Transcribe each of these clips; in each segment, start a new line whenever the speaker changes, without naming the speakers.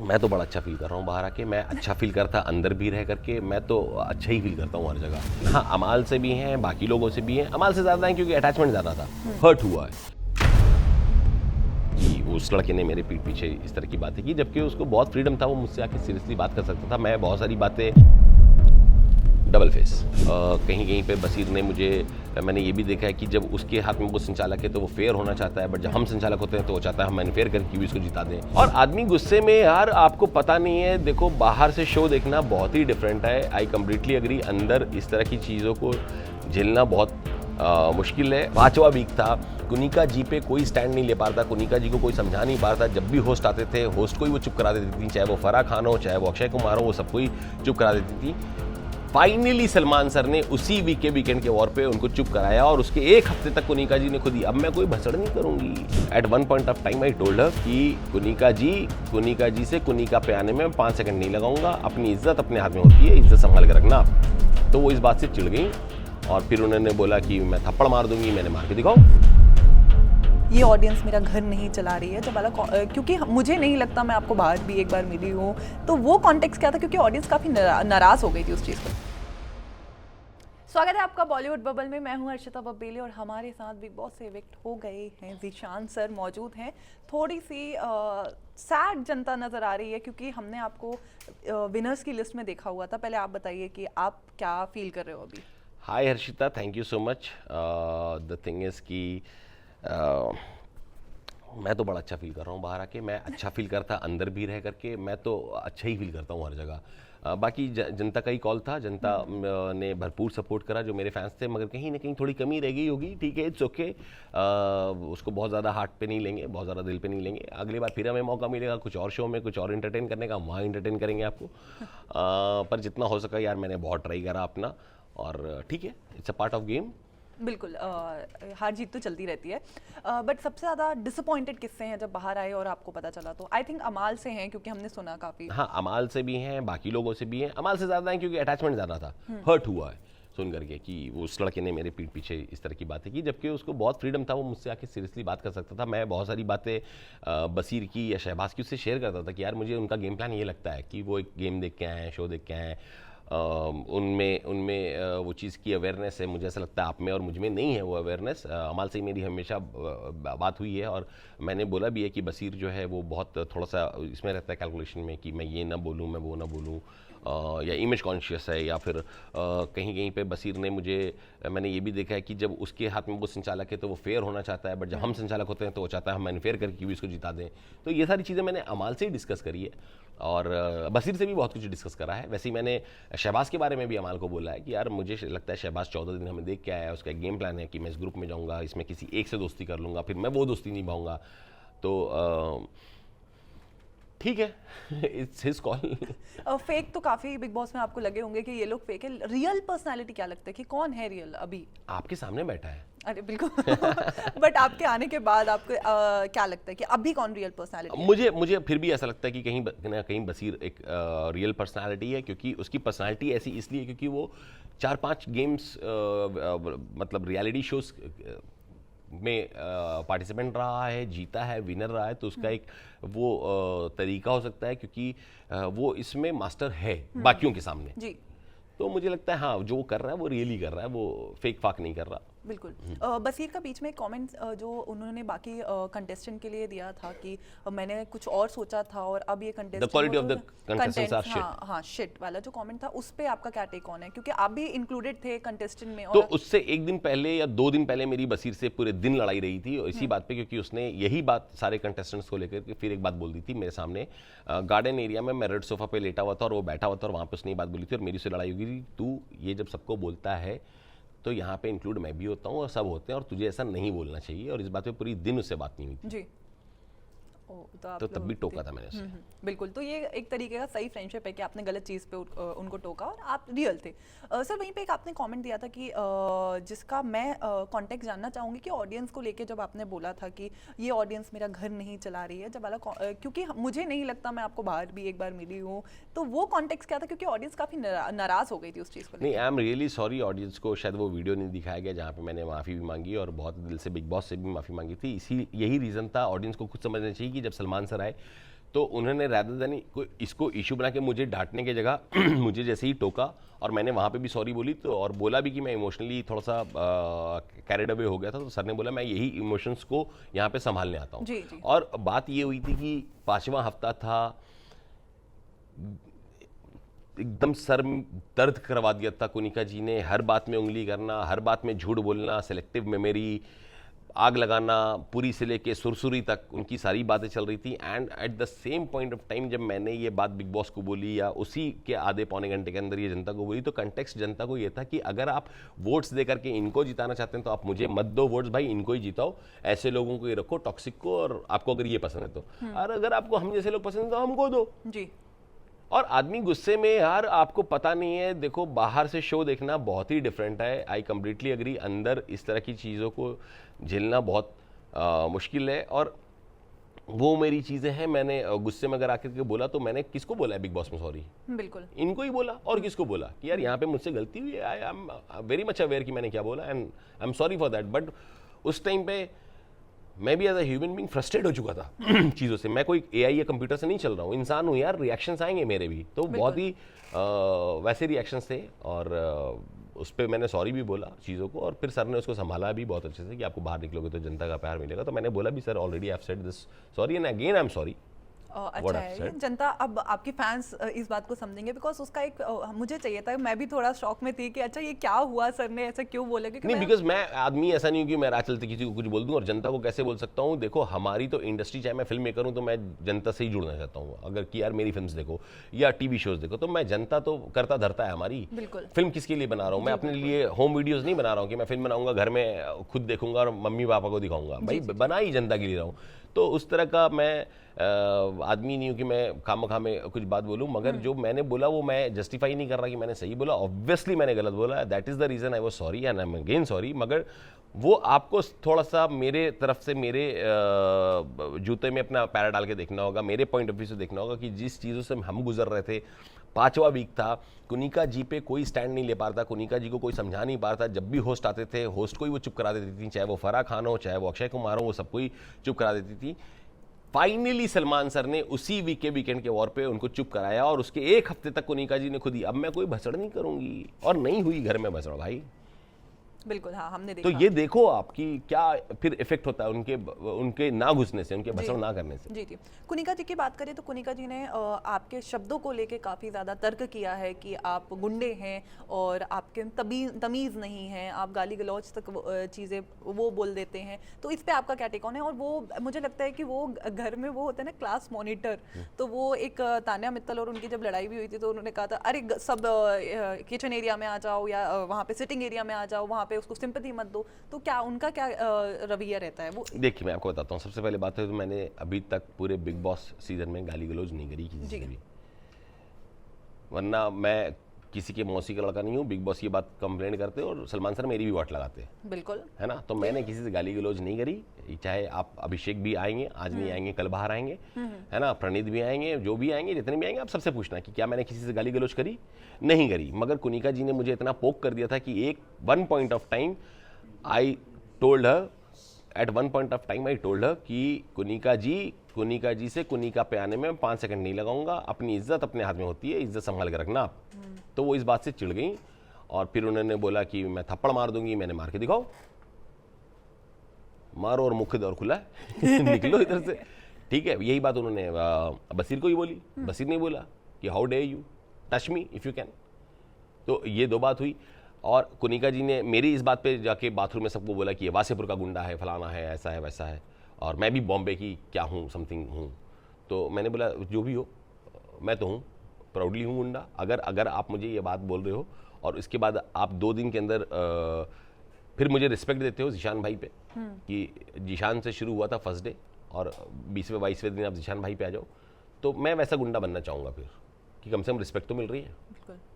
मैं तो बड़ा अच्छा फील कर रहा हूँ बाहर आके। मैं अच्छा फील करता अंदर भी रह करके, मैं तो अच्छा ही फील करता हूँ हर जगह। हाँ, अमाल से भी हैं, बाकी लोगों से भी हैं। अमाल से ज़्यादा है क्योंकि अटैचमेंट ज़्यादा था, हर्ट हुआ है कि उस लड़के ने मेरे पीठ पीछे इस तरह की बातें की, जबकि उसको बहुत फ्रीडम था, वो मुझसे आके सीरियसली बात कर सकता था। मैं बहुत सारी बातें डबल फेस। कहीं कहीं पे बसीर ने मैंने ये भी देखा है कि जब उसके हाथ में वो संचालक है तो वो फेयर होना चाहता है, बट जब हम संचालक होते हैं तो वो चाहता है हम मैनिफेयर करके भी उसको जिता दें। और आदमी गुस्से में, यार आपको पता नहीं है, देखो बाहर से शो देखना बहुत ही डिफरेंट है। आई कम्प्लीटली अग्री, अंदर इस तरह की चीज़ों को झेलना बहुत मुश्किल है। 5वां वीक था, कुनिका जी पे कोई स्टैंड नहीं ले पा रहा था, कुनिका जी को कोई समझा नहीं पा रहा था। जब भी होस्ट आते थे, होस्ट को ही वो चुप करा देती थी, चाहे वो फराह खान हो, चाहे वो अक्षय कुमार हो, वो सबको ही चुप करा देती थी। फाइनली सलमान सर ने उसी वीक के वीकेंड के वॉर पे उनको चुप कराया, और उसके एक हफ्ते तक कुनिका जी ने खुद ही, अब मैं कोई भसड़ नहीं करूंगी। At one point of time I told her कि कुनिका जी से कुनिका पे आने में 5 सेकंड नहीं लगाऊंगा, अपनी इज्जत अपने हाथ में होती है, इज्जत संभाल के रखना। तो वो इस बात से चिढ़ गई और फिर उन्होंने बोला कि मैं थप्पड़ मार दूंगी। मैंने मार के दिखाओ।
ये ऑडियंस मेरा घर नहीं चला रही है जब वाला क्योंकि मुझे नहीं लगता, मैं आपको बाहर भी एक बार मिली हूँ, तो वो कॉन्टेक्स्ट क्या था, क्योंकि ऑडियंस काफ़ी नाराज़ हो गई थी उस चीज़ पर। स्वागत है आपका बॉलीवुड बबल में। मैं हूं हर्षिता बब्बेली और हमारे साथ बिग बॉस से इविक्ट हो गए हैं ज़ीशान सर मौजूद हैं। थोड़ी सी सैड जनता नज़र आ रही है क्योंकि हमने आपको विनर्स की लिस्ट में देखा हुआ था। पहले आप बताइए कि आप क्या फील कर रहे हो अभी।
Hi Harshita, thank you so much. The thing is कि मैं तो बड़ा अच्छा फील कर रहा हूँ बाहर आके। मैं अच्छा फील करता अंदर भी रह करके, मैं तो अच्छा ही फील करता हूँ हर जगह। बाकी जनता का ही कॉल था, जनता ने भरपूर सपोर्ट करा जो मेरे फैंस थे, मगर कहीं ना कहीं थोड़ी कमी रह गई होगी। ठीक है, इट्स ओके। उसको बहुत ज़्यादा हार्ट पे नहीं लेंगे, बहुत ज़्यादा दिल पे नहीं लेंगे। अगली बार फिर हमें मौका मिलेगा कुछ और शो में, कुछ और इंटरटेन करने का, वहाँ इंटरटेन करेंगे आपको। पर जितना हो सका यार, मैंने बहुत ट्राई करा अपना, और ठीक है, it's a part of game.
बिल्कुल, हार जीत तो चलती रहती है, बट सबसे ज़्यादा डिसअपॉइंटेड किससे हैं जब बाहर आए और आपको पता चला? तो आई थिंक अमाल से हैं, क्योंकि हमने सुना काफ़ी।
हाँ, अमाल से भी हैं, बाकी लोगों से भी हैं। अमाल से ज़्यादा है क्योंकि अटैचमेंट ज़्यादा था, हर्ट हुआ है सुन करके कि वो उस लड़के ने मेरे पीठ पीछे इस तरह की बातें की, जबकि उसको बहुत फ्रीडम था, वो मुझसे आके सीरियसली बात कर सकता था। मैं बहुत सारी बातें बसीर की या शहबाज की उससे शेयर करता था कि यार मुझे उनका गेम प्लान ये लगता है कि वो एक गेम देख के आए हैं, शो देख के आए हैं, उनमें वो चीज़ की अवेयरनेस है। मुझे ऐसा लगता है आप में और मुझ में नहीं है वो अवेयरनेस। अमाल से मेरी हमेशा बात हुई है, और मैंने बोला भी है कि बसीर जो है वो बहुत थोड़ा सा इसमें रहता है कैलकुलेशन में कि मैं ये ना बोलूँ, मैं वो ना बोलूँ, या इमेज कॉन्शियस है, या फिर कहीं कहीं पे बसीर ने मैंने ये भी देखा है कि जब उसके हाथ में वो संचालक है तो वो फेयर होना चाहता है, बट जब हम संचालक होते हैं तो वो चाहता है हम मैनिफेयर करके भी उसको जिता दें। तो ये सारी चीज़ें मैंने अमाल से ही डिस्कस करी है, और बसीर से भी बहुत कुछ डिस्कस करा है। वैसे ही मैंने शहबाज के बारे में भी अमाल को बोला है कि यार मुझे लगता है शहबाज 14 दिन हमें देख के आया है, उसका एक गेम प्लान है कि मैं इस ग्रुप में जाऊँगा, इसमें किसी एक से दोस्ती कर लूँगा, फिर मैं वो दोस्ती निभाऊँगा। तो ठीक है, इट्स हिज कॉल।
फेक तो काफ़ी बिग बॉस में आपको लगे होंगे कि ये लोग फेक है। रियल पर्सनालिटी क्या लगता है कि कौन है रियल अभी?
आपके सामने बैठा है।
अरे बिल्कुल। बट आपके आने के बाद आपको क्या लगता है कि अभी कौन रियल पर्सनालिटी है?
मुझे फिर भी ऐसा लगता है कि कहीं ना कहीं बसीर एक रियल पर्सनालिटी है, क्योंकि उसकी पर्सनालिटी ऐसी इसलिए क्योंकि वो 4-5 गेम्स मतलब रियलिटी शोज में पार्टिसिपेंट रहा है, जीता है, विनर रहा है। तो उसका एक वो तरीका हो सकता है, क्योंकि वो इसमें मास्टर है बाकियों के सामने।
जी
तो मुझे लगता है हाँ, जो वो कर रहा है वो रियली कर रहा है, वो फेक फाक नहीं कर रहा।
बिल्कुल। बसीर का बीच में कमेंट जो उन्होंने बाकी कंटेस्टेंट के लिए दिया था कि मैंने कुछ और सोचा था और अब ये contestant,
the quality of the contestants are shit.
हाँ शिट वाला जो कमेंट था, उस पे आपका क्या टेक ऑन है, क्योंकि आप भी इंक्लूडेड थे कंटेस्टेंट में?
तो उससे एक दिन पहले या 2 दिन पहले मेरी बसीर से पूरे दिन लड़ाई रही थी इसी बात पे, क्योंकि उसने यही बात सारे कंटेस्टेंट्स को लेकर के फिर एक बात बोल दी थी मेरे सामने। गार्डन एरिया में मैं रेड सोफा पे लेटा हुआ था और वो बैठा हुआ था, और वहाँ पे उसने बात बोली थी और मेरी से लड़ाई हुई थी। तू ये जब सबको बोलता है तो यहाँ पे इंक्लूड मैं भी होता हूँ और सब होते हैं, और तुझे ऐसा नहीं बोलना चाहिए। और इस बात पे पूरी दिन उससे बात नहीं हुई थी
जी।
तो तब भी टोका था मैंने उसे।
बिल्कुल। तो ये एक तरीके का सही फ्रेंडशिप है कि आपने गलत चीज़ पे उनको टोका और आप रियल थे। सर वहीं पे एक आपने कमेंट दिया था कि जिसका मैं कॉन्टेक्स्ट जानना चाहूँगी कि ऑडियंस को लेके जब आपने बोला था कि ये ऑडियंस मेरा घर नहीं चला रही है जब वाला क्योंकि मुझे नहीं लगता, मैं आपको बाहर भी एक बार मिली हूँ, तो वो कॉन्टेक्स्ट क्या था? क्योंकि ऑडियंस काफ़ी नाराज़ हो गई थी उस चीज़ को
नहीं, I am really sorry audience को। शायद वो वीडियो नहीं दिखाया गया जहाँ पे मैंने माफ़ी भी मांगी, और बहुत दिल से बिग बॉस से भी माफ़ी मांगी थी। यही रीज़न था। ऑडियंस को खुद समझना चाहिए कि जब सलमान सर आए तो उन्होंने rather than इसको इशू बना के मुझे डांटने की जगह मुझे जैसे ही टोका, और मैंने वहाँ पे भी सॉरी बोली, तो और बोला भी कि मैं इमोशनली थोड़ा सा कैरिड अवे हो गया था, तो सर ने बोला मैं यही इमोशंस को यहाँ पे संभालने आता हूँ।
जी, जी।
और बात ये हुई थी कि 5वां हफ्ता था, एकदम सर दर्द करवा दिया था कुनिका जी ने, हर बात में उंगली करना, हर बात में झूठ बोलना, सेलेक्टिव मेमोरी, आग लगाना, पूरी से लेके सुरसुरी तक उनकी सारी बातें चल रही थी। And at the same point of time जब मैंने ये बात बिग बॉस को बोली या उसी के आधे पौने घंटे के अंदर ये जनता को बोली, तो कंटेक्स्ट जनता को ये था कि अगर आप वोट्स दे करके इनको जिताना चाहते हैं तो आप मुझे मत दो वोट्स भाई, इनको ही जिताओ, ऐसे लोगों को ही रखो टॉक्सिक को, और आपको अगर ये पसंद है तो, और अगर आपको हम जैसे लोग पसंद है तो हमको दो
जी।
और आदमी गुस्से में, यार आपको पता नहीं है, देखो बाहर से शो देखना बहुत ही डिफरेंट है, आई कम्प्लीटली अग्री, अंदर इस तरह की चीज़ों को झेलना बहुत मुश्किल है। और वो मेरी चीज़ें हैं, मैंने गुस्से में अगर आकर के बोला तो मैंने किसको बोला है बिग बॉस में सॉरी?
बिल्कुल
इनको ही बोला, और किसको बोला कि यार यहाँ पे मुझसे गलती हुई है, I am very much aware कि मैंने क्या बोला and I am sorry for that. But उस टाइम पे मैं भी as a human being frustrate हो चुका था चीज़ों से। मैं कोई एआई या कंप्यूटर से नहीं चल रहा हूँ, इंसान हूँ यार, रिएक्शंस आएंगे मेरे भी, तो बहुत ही वैसे रिएक्शंस थे। और उस पर मैंने सॉरी भी बोला चीज़ों को, और फिर सर ने उसको संभाला भी बहुत अच्छे से कि आपको बाहर निकलोगे तो जनता का प्यार मिलेगा। तो मैंने बोला भी sir already I have said this sorry and again I am sorry.
अच्छा है ये। जनता अब आपकी फैंस इस बात को समझेंगे, बिकॉज उसका एक मुझे चाहिए था, मैं भी थोड़ा शॉक में थी कि अच्छा ये क्या हुआ, सर ने ऐसा क्यों बोला? क्योंकि
नहीं, बिकॉज मैं आदमी ऐसा नहीं हूँ कि मैं राह चलते किसी को कुछ बोल दूँ, और जनता को कैसे बोल सकता हूँ? देखो हमारी तो इंडस्ट्री, चाहे मैं फिल्म मेकर हूँ तो मैं जनता से ही जुड़ना चाहता हूँ। अगर कि यार मेरी फिल्म देखो या टीवी शोज देखो, तो मैं जनता तो करता धरता है हमारी।
बिल्कुल।
फिल्म किसके लिए बना रहा हूँ? मैं अपने लिए होम वीडियोज नहीं बना रहा हूँ कि मैं फिल्म बनाऊंगा घर में खुद देखूंगा और मम्मी पापा को दिखाऊंगा, भाई बना ही जनता के लिए रहा हूँ। तो उस तरह का मैं आदमी नहीं हूँ कि मैं खामखा में कुछ बात बोलूँ, मगर जो मैंने बोला वो मैं जस्टिफाई नहीं कर रहा कि मैंने सही बोला, ऑब्वियसली मैंने गलत बोला, that is the reason I was sorry and I M again sorry. मगर वो आपको थोड़ा सा मेरे तरफ से मेरे जूते में अपना पैर डाल के देखना होगा, मेरे पॉइंट ऑफ व्यू से देखना होगा कि जिस चीज़ों से हम गुजर रहे थे। 5वां वीक था, कुनिका जी पे कोई स्टैंड नहीं ले पा रहा था, कुनिका जी को कोई समझा नहीं पा रहा था। जब भी होस्ट आते थे, होस्ट को ही वो चुप करा देती थी, चाहे वो फराह खान हो, चाहे वो अक्षय कुमार हो, वो सबको ही चुप करा देती थी। फाइनली सलमान सर ने उसी वीक के वीकेंड के वॉर पे उनको चुप कराया, और उसके एक हफ्ते तक कुनिका जी ने खुद ही, अब मैं कोई भसड़ नहीं करूंगी, और नहीं हुई घर में भसड़ भाई।
बिल्कुल हाँ, हमने देखा।
तो ये देखो आपकी क्या फिर इफेक्ट होता है उनके ना घुसने से, उनके भसड़ ना करने से।
जी जी। कुनिका जी की बात करें तो कुनिका जी ने आपके शब्दों को लेके काफ़ी ज़्यादा तर्क किया है कि आप गुंडे हैं और आपके तमीज़ नहीं है, आप गाली गलौज तक चीज़ें वो बोल देते हैं। तो इस पे आपका क्या टेक ऑन है? और वो मुझे लगता है कि वो घर में वो होता है ना क्लास मॉनिटर, तो वो एक तान्या मित्तल और उनकी जब लड़ाई भी हुई थी तो उन्होंने कहा था अरे सब किचन एरिया में आ जाओ या वहाँ पे सिटिंग एरिया में आ जाओ, वहाँ पे उसको सिंपैथी मत दो। तो क्या उनका क्या रवैया रहता है? वो देखिए
मैं आपको बताता हूँ। सबसे पहले बात है तो मैंने अभी तक पूरे बिग बॉस सीजन में गाली गलौज नहीं करी किसी से भी, वरना मैं किसी के मौसी का लड़का नहीं हूँ। बिग बॉस ये बात कंप्लेंट करते और सलमान सर मेरी भी वाट लगाते हैं,
बिल्कुल
है ना। तो मैंने किसी से गाली गलौज नहीं करी, चाहे आप अभिषेक भी आएंगे, आज नहीं आएंगे कल बाहर आएंगे, है ना, प्रणीत भी आएंगे, जो भी आएंगे, जितने भी आएंगे, आप सबसे पूछना कि क्या मैंने किसी से गाली गलौज करी? नहीं करी। मगर कुनिका जी ने मुझे इतना पोक कर दिया था कि one point of time I told her कि कुनिका जी से कुनिका पे आने में 5 सेकंड नहीं लगाऊंगा, अपनी इज्जत अपने हाथ में होती है, इज्जत संभाल के रखना आप। तो वो इस बात से चिढ़ गई और फिर उन्होंने बोला कि मैं थप्पड़ मार दूंगी। मैंने मार के दिखाओ, मारो और मुख्य दौर खुला है निकलो इधर से, ठीक है। यही बात उन्होंने बसीर को ही बोली। बसीर ने बोला कि how day you touch me if you can. तो ये 2 बात हुई। और कुनिका जी ने मेरी इस बात पे जाके बाथरूम में सबको बोला कि ये वासेपुर का गुंडा है, फलाना है, ऐसा है, वैसा है, और मैं भी बॉम्बे की क्या हूँ, समथिंग हूँ। तो मैंने बोला जो भी हो, मैं तो हूँ, प्राउडली हूँ गुंडा। अगर आप मुझे ये बात बोल रहे हो और इसके बाद आप 2 दिन के अंदर फिर मुझे रिस्पेक्ट देते हो जीशान भाई पे, कि जीशान से शुरू हुआ था फर्स्ट डे और 20वें 22वें दिन आप जीशान भाई पे आ जाओ, तो मैं वैसा गुंडा बनना चाहूँगा फिर, कि कम से कम रिस्पेक्ट तो मिल रही है।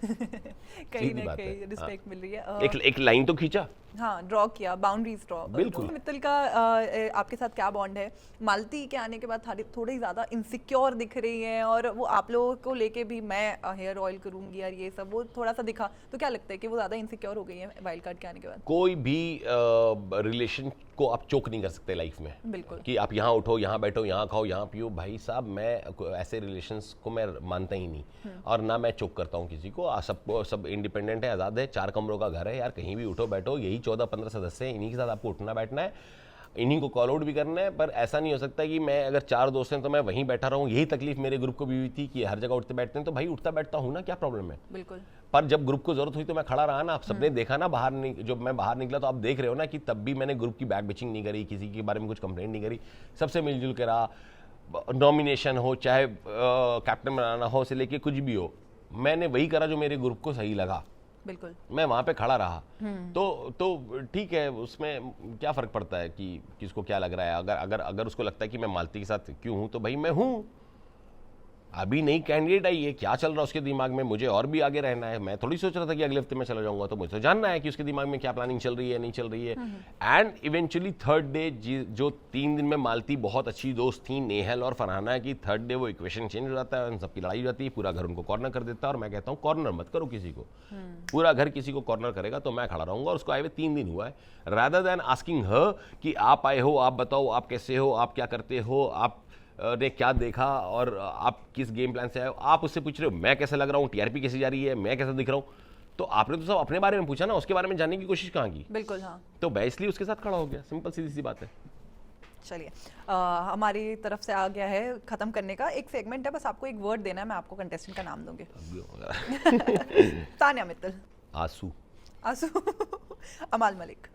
कहीं ना
बात है,
कहीं रिस्पेक्ट मिल रही है।
एक लाइन तो खींचा।
हाँ, ड्रॉ किया, बाउंड्रीज ड्रॉ।
बिल्कुल।
मित्तल का आपके साथ क्या बॉन्ड है? मालती के आने के बाद थोड़ी ज़्यादा इनसिक्योर दिख रही है, और वो आप लोगों को लेके भी मैं हेयर ऑयल करूंगी यार ये सब, वो थोड़ा सा दिखा। तो क्या लगता है कि वो ज़्यादा इनसिक्योर हो गई है वाइल्ड कार्ड के आने के बाद?
कोई भी रिलेशन को आप चोक नहीं कर सकते लाइफ में।
बिल्कुल।
कि आप यहाँ उठो, यहाँ बैठो, यहाँ खाओ, यहाँ पियो। भाई साहब, मैं ऐसे रिलेशंस को मैं मानता ही नहीं, और ना मैं चोक करता हूँ किसी को। सब इंडिपेंडेंट है, आज़ाद है, 4 कमरों का घर है यार, कहीं भी उठो बैठो। यही 14-15 सदस्य हैं, इन्हीं के साथ आपको उठना बैठना है, इन्हीं को कॉल आउट भी करना है। पर ऐसा नहीं हो सकता कि मैं अगर 4 दोस्त हैं तो मैं वहीं बैठा रहूँ। यही तकलीफ मेरे ग्रुप को भी हुई थी कि हर जगह उठते बैठते हैं, तो भाई उठता बैठता हूँ ना, क्या प्रॉब्लम है?
बिल्कुल।
पर जब ग्रुप को जरूरत हुई तो मैं खड़ा रहा ना। आप सबने देखा ना, जब मैं बाहर निकला तो आप देख रहे हो ना कि तब भी मैंने ग्रुप की बैक बिचिंग नहीं करी, किसी के बारे में कुछ कंप्लेंट नहीं करी, सबसे मिलजुल के रहा। नॉमिनेशन हो, चाहे कैप्टन बनाना हो, से लेके कुछ भी हो, मैंने वही करा जो मेरे ग्रुप को सही लगा।
बिल्कुल।
मैं वहाँ पे खड़ा रहा। तो ठीक है, उसमें क्या फ़र्क पड़ता है कि किसको क्या लग रहा है। अगर उसको लगता है कि मैं मालती के साथ क्यों हूँ, तो भाई मैं हूँ। अभी नई कैंडिडेट आई है, क्या चल रहा है उसके दिमाग में, मुझे और भी आगे रहना है। मैं थोड़ी सोच रहा था कि अगले हफ्ते में चला जाऊंगा, तो मुझे तो जानना है कि उसके दिमाग में क्या प्लानिंग चल रही है, नहीं चल रही है। एंड इवेंचुअली थर्ड डे, जो 3 दिन में मालती बहुत अच्छी दोस्त थी, नेहल और फरहाना की, थर्ड डे वो इक्वेशन चेंज हो जाता है, उन सबकी लड़ाई हो जाती है, पूरा घर उनको कॉर्नर कर देता है। और मैं कहता हूँ कॉर्नर मत करो किसी को, पूरा घर किसी को कॉर्नर करेगा तो मैं खड़ा रहूंगा। और उसको आए हुए 3 दिन हुआ है। रादर देन आस्किंग हर कि आप आए हो, आप बताओ आप कैसे हो, आप क्या करते हो, आप ने क्या देखा, और आप किस गेम प्लान से आए हो, आप उससे पूछ रहे हो मैं कैसा लग रहा हूँ, टीआरपी कैसी जा रही है, मैं कैसा दिख रहा हूँ। तो आपने तो सब अपने बारे में पूछा ना, उसके बारे में जानने की कोशिश कहाँ की?
बिल्कुल। हाँ,
तो मैं इसलिए उसके साथ खड़ा हो गया, सिंपल सीधी सी बात है।
चलिए, हमारी तरफ से आ गया है खत्म करने का। एक सेगमेंट है, बस आपको एक वर्ड देना है, मैं आपको कंटेस्टेंट का नाम दूंगी। तान्या मित्तल।
आंसू।
आंसू। Amaal Malik.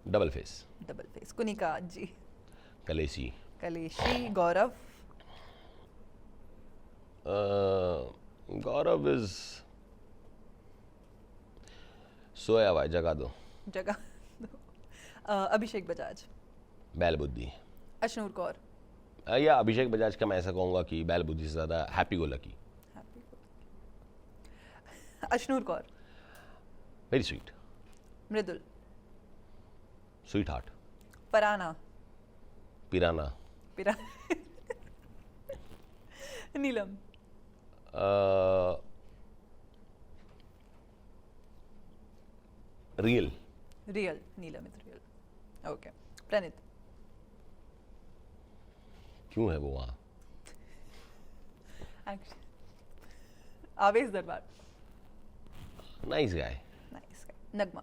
Double face.
Double face. Kunika ji.
कलेशी।
कलेशी। गौरव।
गौरव इज सोया हुआ है, जगा दो।
जगह दो। अभिषेक बजाज।
बैल बुद्धि।
अशनूर कौर।
या अभिषेक बजाज का मैं ऐसा कहूँगा कि बैल बुद्धि से ज़्यादा happy go lucky.
Ashnoor Kaur.
Very sweet.
Mridul.
Sweetheart.
Farhana.
Piranha.
पिरा। Neelam.
Real.
Real. Neelam is real. Okay. Pranit.
क्यों है वो वहाँ?
Awez Darbar.
Nice guy.
Nice. Nagma.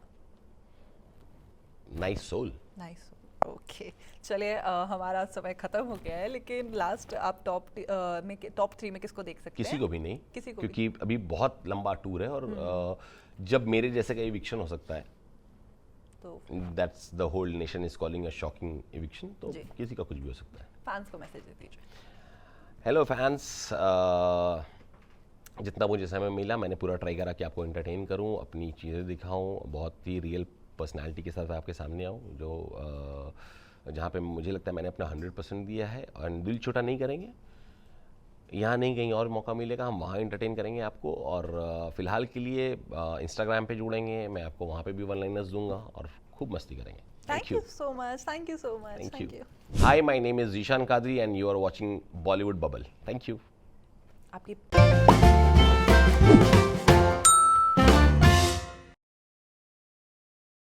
Nice soul.
Nice. Okay, चलिए, हमारा समय खत्म हो गया है, लेकिन लास्ट आप टॉप 3 में किसको देख सकते हैं?
किसी को भी नहीं,
किसी को
क्योंकि अभी बहुत लंबा टूर है, और जब मेरे जैसे का इविक्शन हो सकता है,
तो
that's the whole nation is calling a shocking eviction, तो
जी।
किसी का कुछ भी हो सकता है।
फैंस को मैसेज दे दीजिए।
हेलो फैंस, जितना मुझे समय मिला मैंने पूरा ट्राई करा कि आपको एंटरटेन करूं, अपनी चीज़ें दिखाऊं, बहुत ही रियल पर्सनालिटी के साथ आपके सामने आऊं, जो जहां पे मुझे लगता है मैंने अपना 100% दिया है। और दिल छोटा नहीं करेंगे, यहाँ नहीं कहीं और मौका मिलेगा, हम वहाँ एंटरटेन करेंगे आपको। और फिलहाल के लिए इंस्टाग्राम पे जुड़ेंगे, मैं आपको वहाँ पे भी वन लाइनर्स दूंगा और खूब मस्ती करेंगे।
Thank you so much. Thank you so much.
Thank you. Hi, my name is Zishan Kadri and you are watching Bollywood Bubble. Thank you.
आपकी